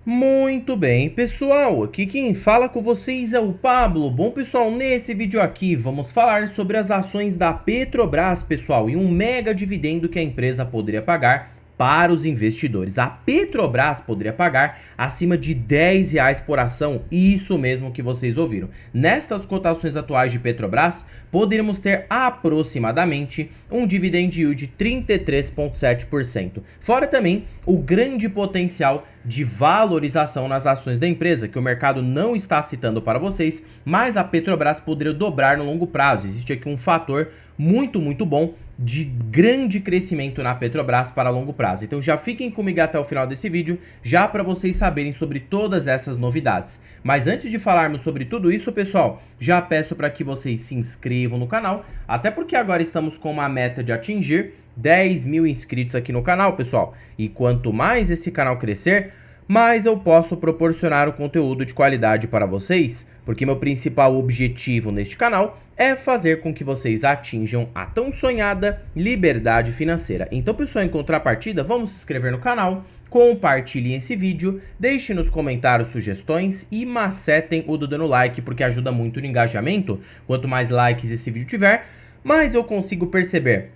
Muito bem, pessoal, aqui quem fala com vocês é o Pablo. Bom, pessoal, nesse vídeo aqui vamos falar sobre as ações da Petrobras, pessoal, e um mega dividendo que a empresa poderia pagar para os investidores. A Petrobras poderia pagar acima de R$ 10 por ação, isso mesmo que vocês ouviram. Nestas cotações atuais de Petrobras, poderíamos ter aproximadamente um dividend yield de 33,7%. Fora também o grande potencial de valorização nas ações da empresa, que o mercado não está citando para vocês, mas a Petrobras poderia dobrar no longo prazo. Existe aqui um fator muito bom de grande crescimento na Petrobras para longo prazo. Então já fiquem comigo até o final desse vídeo, já para vocês saberem sobre todas essas novidades. Mas antes de falarmos sobre tudo isso, pessoal, já peço para que vocês se inscrevam no canal, até porque agora estamos com uma meta de atingir 10 mil inscritos aqui no canal, pessoal. E quanto mais esse canal crescer, mais eu posso proporcionar o conteúdo de qualidade para vocês, porque meu principal objetivo neste canal é fazer com que vocês atinjam a tão sonhada liberdade financeira. Então, pessoal, em contrapartida, vamos se inscrever no canal, compartilhem esse vídeo, deixem nos comentários sugestões e macetem o dedo no like, porque ajuda muito no engajamento. Quanto mais likes esse vídeo tiver, mais eu consigo perceber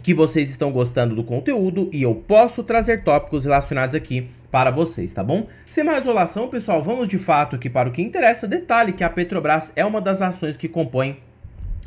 que vocês estão gostando do conteúdo e eu posso trazer tópicos relacionados aqui para vocês, tá bom? Sem mais enrolação, pessoal, vamos de fato aqui para o que interessa. Detalhe que a Petrobras é uma das ações que compõem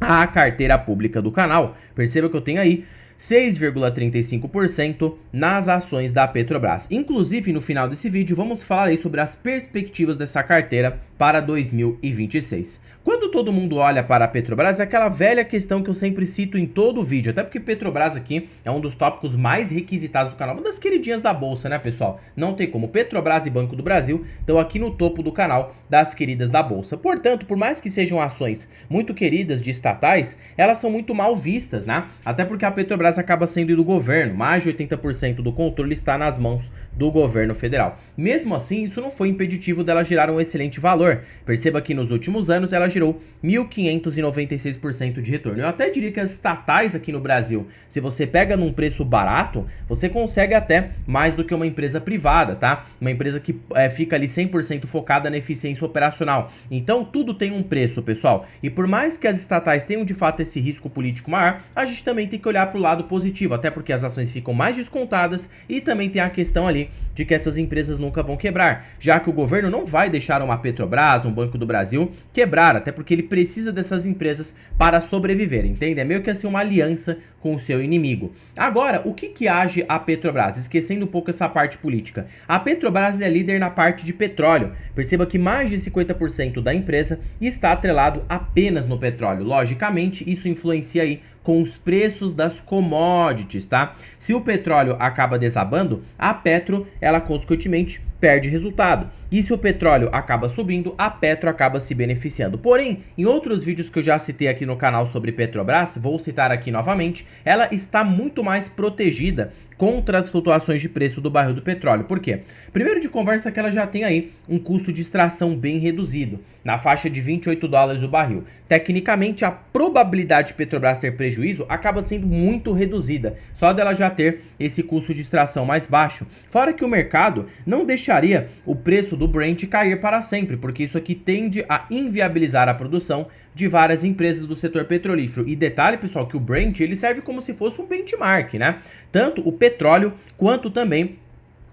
a carteira pública do canal. Perceba que eu tenho aí 6,35% nas ações da Petrobras. Inclusive, no final desse vídeo, vamos falar aí sobre as perspectivas dessa carteira para 2026. Quando todo mundo olha para a Petrobras, é aquela velha questão que eu sempre cito em todo o vídeo, até porque Petrobras aqui é um dos tópicos mais requisitados do canal, uma das queridinhas da bolsa, né, pessoal? Não tem como. Petrobras e Banco do Brasil estão aqui no topo do canal das queridas da bolsa. Portanto, por mais que sejam ações muito queridas de estatais, elas são muito mal vistas, né? Até porque a Petrobras acaba sendo do governo, mais de 80% do controle está nas mãos do governo federal. Mesmo assim, isso não foi impeditivo dela gerar um excelente valor. Perceba que nos últimos anos ela gerou 1.596% de retorno. Eu até diria que as estatais aqui no Brasil, se você pega num preço barato, você consegue até mais do que uma empresa privada, tá? Uma empresa que fica ali 100% focada na eficiência operacional. Então tudo tem um preço, pessoal. E por mais que as estatais tenham de fato esse risco político maior, a gente também tem que olhar para o lado positivo, até porque as ações ficam mais descontadas e também tem a questão ali de que essas empresas nunca vão quebrar, já que o governo não vai deixar uma Petrobras, um Banco do Brasil quebrar, até porque ele precisa dessas empresas para sobreviver, entende? É meio que assim uma aliança com o seu inimigo. Agora, o que age a Petrobras? Esquecendo um pouco essa parte política. A Petrobras é líder na parte de petróleo. Perceba que mais de 50% da empresa está atrelado apenas no petróleo. Logicamente, isso influencia aí com os preços das commodities, tá? Se o petróleo acaba desabando, a Petro, ela consequentemente perde resultado. E se o petróleo acaba subindo, a Petro acaba se beneficiando. Porém, em outros vídeos que eu já citei aqui no canal sobre Petrobras, vou citar aqui novamente, ela está muito mais protegida contra as flutuações de preço do barril do petróleo. Por quê? Primeiro de conversa que ela já tem aí um custo de extração bem reduzido, na faixa de $28 o barril. Tecnicamente, a probabilidade de Petrobras ter prejuízo acaba sendo muito reduzida, só dela já ter esse custo de extração mais baixo. Fora que o mercado não deixaria o preço do Brent cair para sempre, porque isso aqui tende a inviabilizar a produção de várias empresas do setor petrolífero. E detalhe, pessoal, que o Brent ele serve como se fosse um benchmark, né? Tanto o petróleo quanto também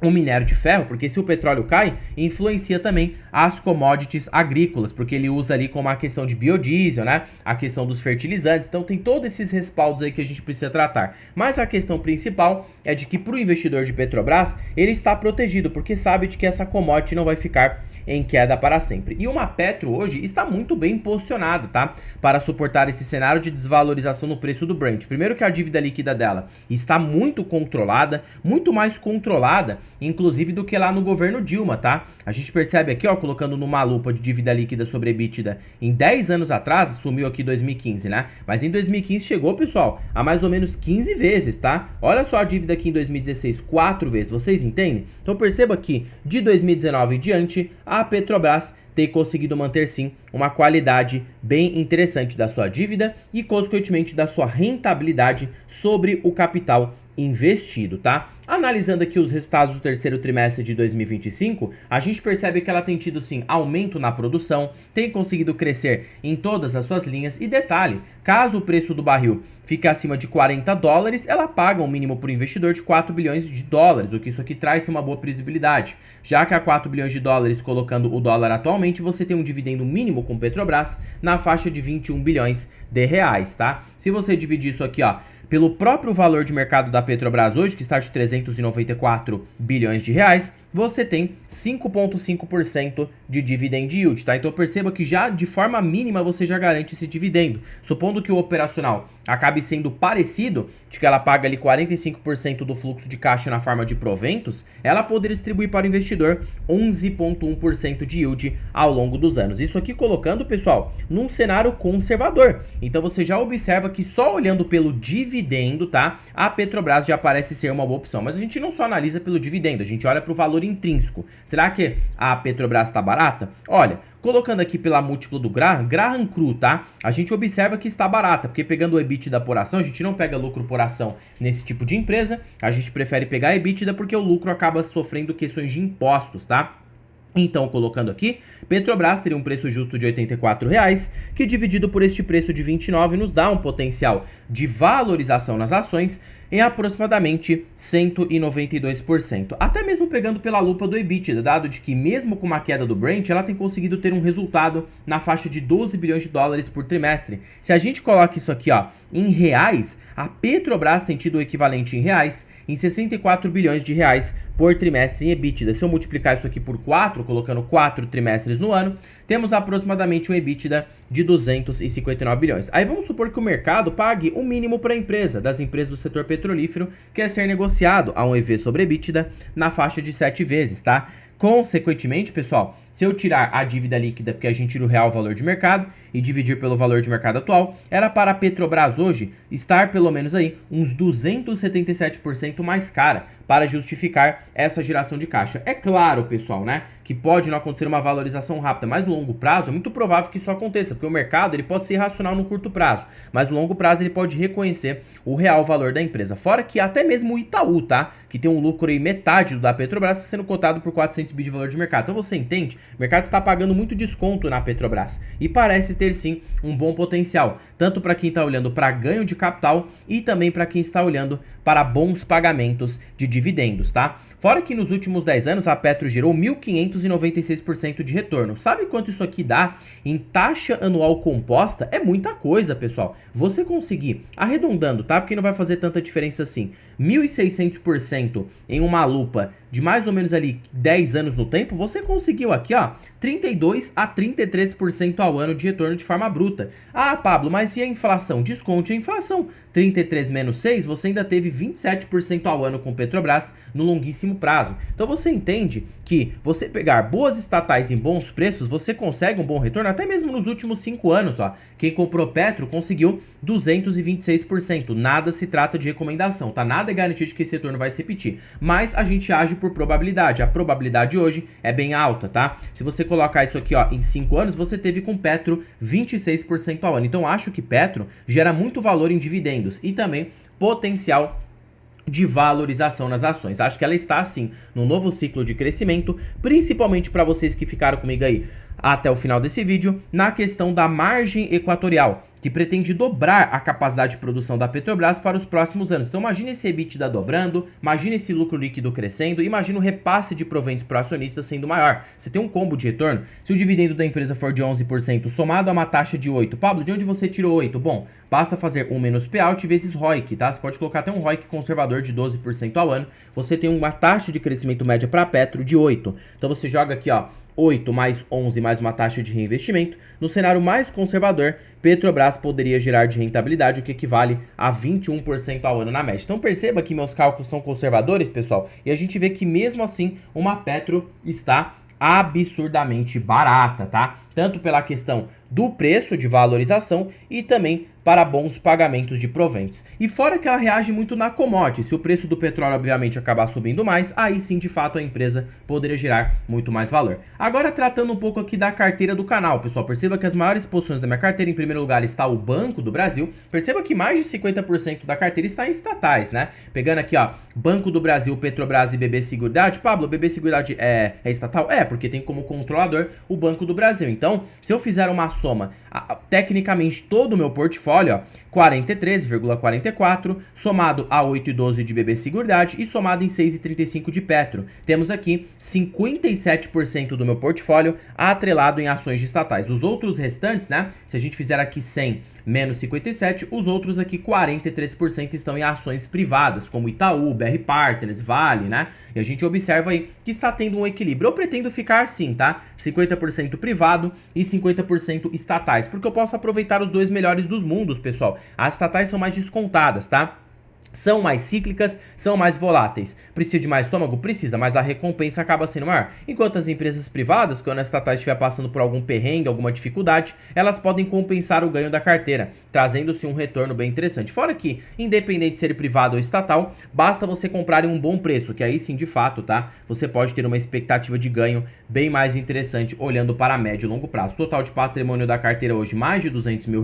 o minério de ferro, porque se o petróleo cai, influencia também as commodities agrícolas, porque ele usa ali como a questão de biodiesel, né? A questão dos fertilizantes, então tem todos esses respaldos aí que a gente precisa tratar. Mas a questão principal é de que para o investidor de Petrobras, ele está protegido, porque sabe de que essa commodity não vai ficar em queda para sempre. E uma Petro hoje está muito bem posicionada, tá? Para suportar esse cenário de desvalorização no preço do Brent. Primeiro que a dívida líquida dela está muito controlada, muito mais controlada, inclusive do que lá no governo Dilma, tá? A gente percebe aqui, ó, colocando numa lupa de dívida líquida sobre EBITDA em 10 anos atrás, sumiu aqui 2015, né? Mas em 2015 chegou, pessoal, a mais ou menos 15 vezes, tá? Olha só a dívida aqui em 2016, 4 vezes, vocês entendem? Então perceba que de 2019 em diante, a Petrobras tem conseguido manter sim uma qualidade bem interessante da sua dívida e, consequentemente, da sua rentabilidade sobre o capital investido, tá? Analisando aqui os resultados do terceiro trimestre de 2025, a gente percebe que ela tem tido, sim, aumento na produção, tem conseguido crescer em todas as suas linhas e, detalhe, caso o preço do barril fique acima de 40 dólares, ela paga um mínimo para o investidor de 4 bilhões de dólares, o que isso aqui traz uma boa previsibilidade. Já que a 4 bilhões de dólares, colocando o dólar atualmente, você tem um dividendo mínimo com Petrobras na faixa de 21 bilhões de reais, tá? Se você dividir isso aqui, ó, pelo próprio valor de mercado da Petrobras hoje, que está de 394 bilhões de reais, você tem 5,5% de dividend yield, tá? Então perceba que já de forma mínima você já garante esse dividendo. Supondo que o operacional acabe sendo parecido, de que ela paga ali 45% do fluxo de caixa na forma de proventos, ela poderia distribuir para o investidor 11,1% de yield ao longo dos anos. Isso aqui colocando, pessoal, num cenário conservador. Então você já observa que só olhando pelo dividendo, tá? A Petrobras já parece ser uma boa opção. Mas a gente não só analisa pelo dividendo, a gente olha para o valor intrínseco. Será que a Petrobras está barata? Olha, colocando aqui pela múltipla do Graham Cru, tá? A gente observa que está barata, porque pegando o EBITDA por ação, a gente não pega lucro por ação nesse tipo de empresa, a gente prefere pegar EBITDA porque o lucro acaba sofrendo questões de impostos, tá? Então, colocando aqui, Petrobras teria um preço justo de R$ 84,00, que dividido por este preço de 29 nos dá um potencial de valorização nas ações em aproximadamente 192%. Até mesmo pegando pela lupa do EBITDA, dado de que mesmo com uma queda do Brent, ela tem conseguido ter um resultado na faixa de 12 bilhões de dólares por trimestre. Se a gente coloca isso aqui, ó, em reais, a Petrobras tem tido o equivalente em reais em 64 bilhões de reais por trimestre em EBITDA. Se eu multiplicar isso aqui por 4, colocando 4 trimestres no ano, temos aproximadamente um EBITDA de 259 bilhões. Aí vamos supor que o mercado pague o mínimo para a empresa, das empresas do setor petrolífero, que é ser negociado a um EV sobre EBITDA na faixa de 7 vezes, tá? Consequentemente, pessoal, se eu tirar a dívida líquida, porque a gente tira o real valor de mercado, e dividir pelo valor de mercado atual, era para a Petrobras hoje estar pelo menos aí uns 277% mais cara para justificar essa geração de caixa. É claro, pessoal, né, que pode não acontecer uma valorização rápida, mas no longo prazo é muito provável que isso aconteça, porque o mercado ele pode ser irracional no curto prazo, mas no longo prazo ele pode reconhecer o real valor da empresa. Fora que até mesmo o Itaú, tá, que tem um lucro aí metade do da Petrobras, está sendo cotado por 400 bi de valor de mercado. Então você entende? O mercado está pagando muito desconto na Petrobras e parece ter sim um bom potencial, tanto para quem está olhando para ganho de capital e também para quem está olhando para bons pagamentos de dividendos, tá? Fora que nos últimos 10 anos a Petro gerou 1.596% de retorno. Sabe quanto isso aqui dá em taxa anual composta? É muita coisa, pessoal. Você conseguir, arredondando, tá? Porque não vai fazer tanta diferença assim, 1.600% em uma lupa de mais ou menos ali 10 anos no tempo, você conseguiu aqui, ó, 32 a 33% ao ano de retorno de forma bruta. Ah, Pablo, mas e a inflação? Desconte a inflação. 33 menos 6, você ainda teve 27% ao ano com Petrobras no longuíssimo prazo. Então você entende que você pegar boas estatais em bons preços, você consegue um bom retorno, até mesmo nos últimos 5 anos, ó. Quem comprou Petro conseguiu 226%. Nada se trata de recomendação, tá? Nada é garantido de que esse retorno vai se repetir. Mas a gente age por probabilidade. A probabilidade hoje é bem alta, tá? Se você colocar isso aqui, ó, em 5 anos, você teve com Petro 26% ao ano. Então acho que Petro gera muito valor em dividendos e também potencial de valorização nas ações. Acho que ela está, assim, num novo ciclo de crescimento, principalmente para vocês que ficaram comigo aí até o final desse vídeo, na questão da margem equatorial, que pretende dobrar a capacidade de produção da Petrobras para os próximos anos. Então imagine esse EBITDA dobrando, imagine esse lucro líquido crescendo, imagine o repasse de proventos para o acionista sendo maior. Você tem um combo de retorno. Se o dividendo da empresa for de 11% somado a uma taxa de 8%, Pablo, de onde você tirou 8%? Bom, basta fazer 1 menos payout vezes ROIC, tá? Você pode colocar até um ROIC conservador de 12% ao ano. Você tem uma taxa de crescimento média para a Petro de 8%. Então você joga aqui, ó, 8 mais 11 mais uma taxa de reinvestimento. No cenário mais conservador, Petrobras poderia gerar de rentabilidade o que equivale a 21% ao ano na média. Então perceba que meus cálculos são conservadores, pessoal, e a gente vê que mesmo assim uma Petro está absurdamente barata, tá? Tanto pela questão do preço de valorização e também para bons pagamentos de proventos. E fora que ela reage muito na commodity, se o preço do petróleo obviamente acabar subindo mais, aí sim de fato a empresa poderia gerar muito mais valor. Agora tratando um pouco aqui da carteira do canal, pessoal, perceba que as maiores posições da minha carteira, em primeiro lugar está o Banco do Brasil, perceba que mais de 50% da carteira está em estatais, né? Pegando aqui, ó, Banco do Brasil, Petrobras e BB Seguridade. Pablo, BB Seguridade é estatal? É, porque tem como controlador o Banco do Brasil. Então, se eu fizer uma soma, tecnicamente todo o meu portfólio, ó, 43,44 somado a 8,12 de BB Seguridade e somado em 6,35 de Petro. Temos aqui 57% do meu portfólio atrelado em ações de estatais. Os outros restantes, né, se a gente fizer aqui 100 menos 57, os outros aqui 43% estão em ações privadas, como Itaú, BR Partners, Vale, né? E a gente observa aí que está tendo um equilíbrio. Eu pretendo ficar assim, tá? 50% privado e 50% estatais, porque eu posso aproveitar os dois melhores dos mundos, pessoal. As estatais são mais descontadas, tá? São mais cíclicas, são mais voláteis. Precisa de mais estômago? Precisa, mas a recompensa acaba sendo maior. Enquanto as empresas privadas, quando a estatal estiver passando por algum perrengue, alguma dificuldade, elas podem compensar o ganho da carteira, trazendo-se um retorno bem interessante. Fora que, independente de ser privado ou estatal, basta você comprar em um bom preço, que aí sim, de fato, tá? Você pode ter uma expectativa de ganho bem mais interessante olhando para médio e longo prazo. Total de patrimônio da carteira hoje, mais de R$200 mil,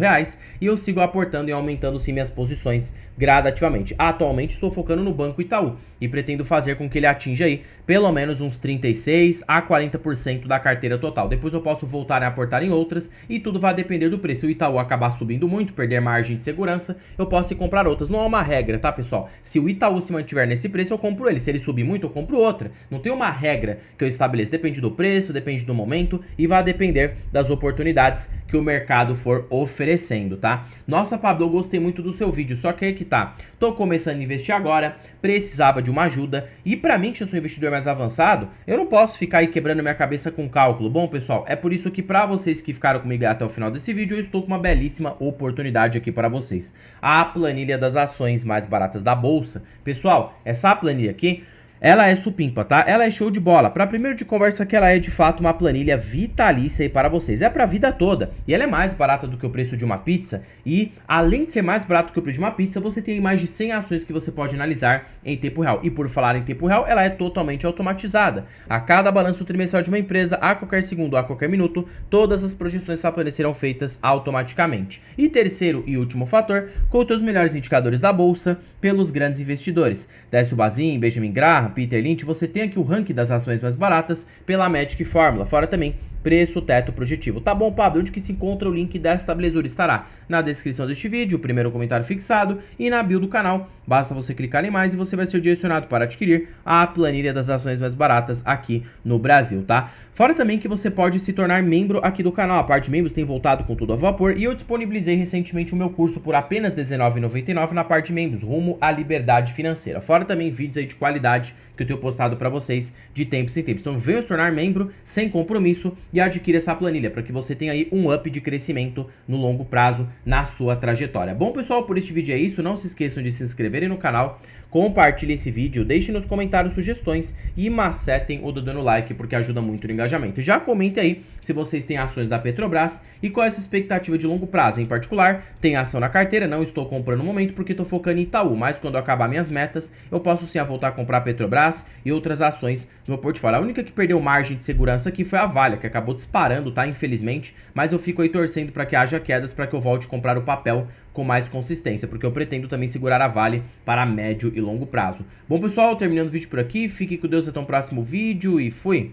e eu sigo aportando e aumentando sim minhas posições gradativamente. Atualmente estou focando no Banco Itaú e pretendo fazer com que ele atinja aí pelo menos uns 36 a 40% da carteira total. Depois eu posso voltar a aportar em outras e tudo vai depender do preço. Se o Itaú acabar subindo muito, perder margem de segurança, eu posso comprar outras. Não é uma regra, tá, pessoal? Se o Itaú se mantiver nesse preço, eu compro ele. Se ele subir muito, eu compro outra. Não tem uma regra que eu estabeleço. Depende do preço, depende do momento e vai depender das oportunidades que o mercado for oferecendo, tá? Nossa, Pablo, eu gostei muito do seu vídeo, só que aí que tá. Tô começando a investir agora, precisava de uma ajuda e pra mim, que eu sou um investidor mais avançado, eu não posso ficar aí quebrando minha cabeça com cálculo. Bom, pessoal, é por isso que pra vocês que ficaram comigo até o final desse vídeo, eu estou com uma belíssima oportunidade aqui para vocês. A planilha das ações mais baratas da bolsa. Pessoal, essa planilha aqui, ela é supimpa, tá? Ela é show de bola. Para primeiro de conversa que ela é de fato uma planilha vitalícia aí para vocês. É para a vida toda. E ela é mais barata do que o preço de uma pizza. E além de ser mais barato que o preço de uma pizza, você tem mais de 100 ações que você pode analisar em tempo real. E por falar em tempo real, ela é totalmente automatizada. A cada balanço trimestral de uma empresa, a qualquer segundo, a qualquer minuto, todas as projeções serão feitas automaticamente. E terceiro e último fator, conta os melhores indicadores da bolsa pelos grandes investidores. Décio Bazin, Benjamin Graham, Peter Lynch, você tem aqui o ranking das ações mais baratas pela Magic Fórmula, fora também preço, teto, projetivo. Tá bom, Pablo, onde que se encontra o link desta belezura? Estará na descrição deste vídeo, o primeiro comentário fixado e na bio do canal. Basta você clicar em mais e você vai ser direcionado para adquirir a planilha das ações mais baratas aqui no Brasil, tá? Fora também que você pode se tornar membro aqui do canal. A parte de membros tem voltado com tudo a vapor e eu disponibilizei recentemente o meu curso por apenas R$19,99 na parte de membros, rumo à liberdade financeira. Fora também vídeos aí de qualidade que eu tenho postado para vocês de tempos em tempos. Então venha se tornar membro sem compromisso e adquira essa planilha para que você tenha aí um up de crescimento no longo prazo na sua trajetória. Bom, pessoal, por este vídeo é isso. Não se esqueçam de se inscreverem no canal, compartilhem esse vídeo, deixem nos comentários sugestões e macetem o dedo no like porque ajuda muito no engajamento. Já comente aí se vocês têm ações da Petrobras e qual é a sua expectativa de longo prazo. Em particular, tem ação na carteira, não estou comprando no momento porque estou focando em Itaú, mas quando acabar minhas metas, eu posso sim voltar a comprar Petrobras e outras ações no meu portfólio. A única que perdeu margem de segurança aqui foi a Vale, que acabou disparando, tá? Infelizmente, mas eu fico aí torcendo para que haja quedas para que eu volte a comprar o papel com mais consistência, porque eu pretendo também segurar a Vale para médio e longo prazo. Bom, pessoal, terminando o vídeo por aqui, fique com Deus até o próximo vídeo e fui!